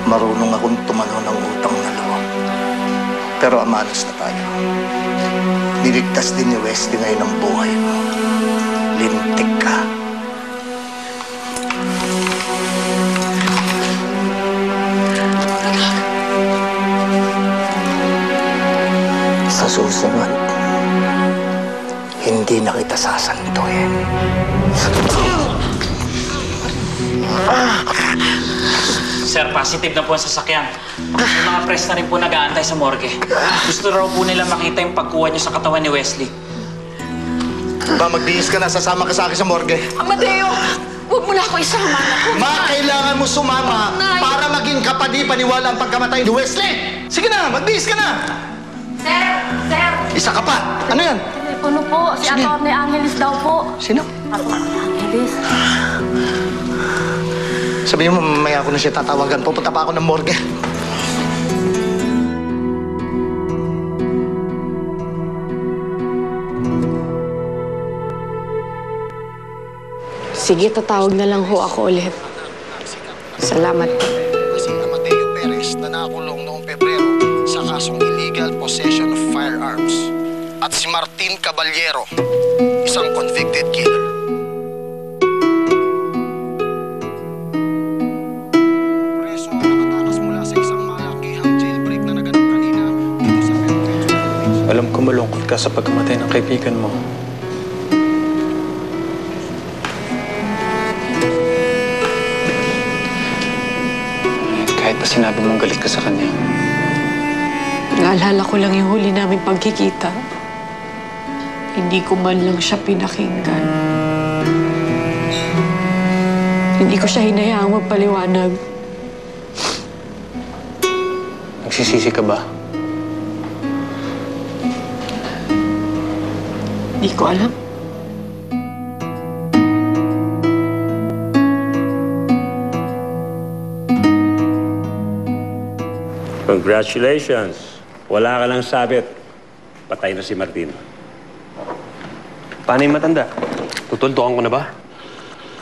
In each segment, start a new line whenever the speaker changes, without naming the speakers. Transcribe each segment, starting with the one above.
Marunong akong tumanaw ng utang na loob. Pero amanos na tayo. Niligtas din ni Wesley ngayon ang buhay mo. Lintik ka. Sa susunod, hindi na kita sasantuin.
Sir, positive na po ang sasakyan. May mga press na rin po nag-aantay sa morgue. Gusto raw po nila makita yung pagkuha niyo sa katawan ni Wesley.
Ba, magbihis ka na. Sasama ka sa akin sa morgue.
Amadeo! Huwag mo na ako isama.
Ma, kailangan mo sumama para maging kapani-paniwala ang pagkamatay ni Wesley! Sige na, magbihis ka na!
Sir! Sir!
Isa ka pa! Ano yan?
Telepono po. Si Atty. Angeles daw po.
Sino?
Atty. Angeles.
Sabihin mo, mamaya ako na siya tatawagan. Pupunta pa ako ng morgue.
Sige, tatawag na lang ho ako ulit. Salamat po.
Si Amadeo Perez na nakulong noong Pebrero sa kasong illegal possession of firearms. At si Martin Caballero, isang convicted killer. Preso ang nakatakas mula sa isang malakihang jailbreak na naganap kanina dito sa Perez.
Alam ko malungkot ka sa pagkamatay ng kaibigan mo. Kahit pa sinabi mong galit ka sa kanya.
Naalala ko lang yung huli namin pagkikita. Hindi ko man lang siya pinakinggan. Hindi ko siya hinayaang magpaliwanag.
Nagsisisi ka ba?
Hindi ko alam.
Congratulations! Wala ka lang sabit. Patay na si Martin.
Paano yung matanda? Tutuldukan ko na ba?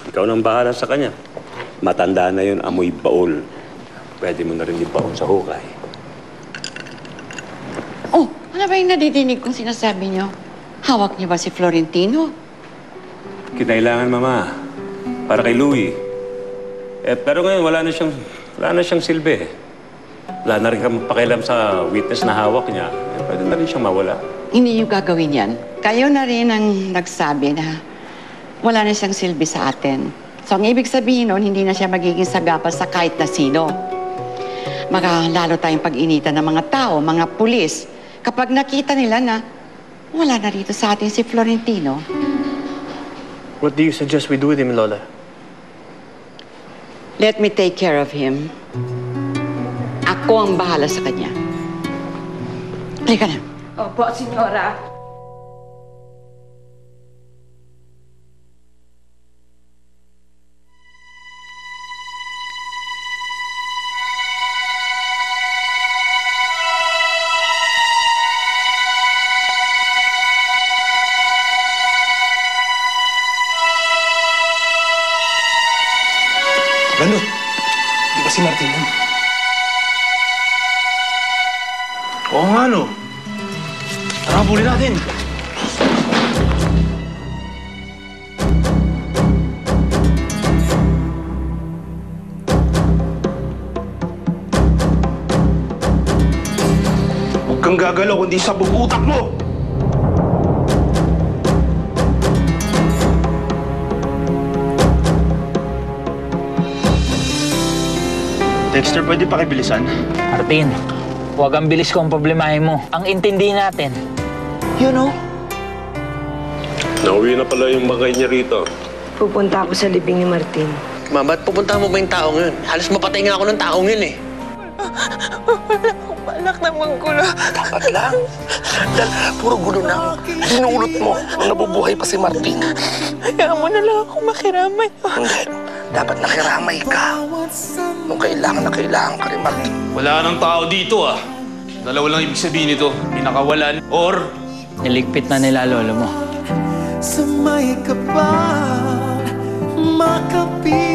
Ikaw nang bahala sa kanya. Matanda na yun, amoy baol. Pwede mo na rin ibaon sa hukay.
Oh, ano ba yung nadidinig kong sinasabi niyo? Hawak niyo ba si Florentino?
Kinailangan, Mama. Para kay Louie. Pero ngayon, wala na siyang silbi. Wala na rin kang pakialam sa witness na hawak niya. Pwede na rin siyang mawala.
Hindi niyo gagawin yan. Kayo na rin ang nagsabi na wala na siyang silbi sa atin. So, ang ibig sabihin nun, hindi na siya magiging sagapa sa kahit na sino. Lalo tayong pag-initan ng mga tao, mga pulis, kapag nakita nila na wala na rito sa atin si Florentino.
What do you suggest we do with him, Lola?
Let me take care of him. Ako ang bahala sa kanya. Halika na.
Opo, Senyora.
Lalo, di ba si Martin yun?
Oo nga, no. Tara, bulin natin.
Huwag kang gagalaw kundi sabog utak mo!
Dexter, pwede pakibilisan?
Martin, huwag ang bilis ko ang problemahin mo. Ang intindi natin.
You know,
Nauwi na pala yung bagay niya rito.
pupunta ako sa libing ni Martin.
Ma, ba't pupunta mo ba yung taong yun? Halos mapatay nga ako ng taong yun eh.
Wala akong balak na manggulo.
Dapat lang. Dahil puro gulo na dinulot mo nung nabubuhay pa si Martin.
Hayaan mo na lang ako makiramay.
Hindi. Dapat nakiramay ka. Nung kailangan ka rin, Martin.
Wala nang tao dito ah. Dalawa lang ibig sabihin nito. Pinakawalan or
Niligpit na nila lolo mo.
Sa may kapal, makapit.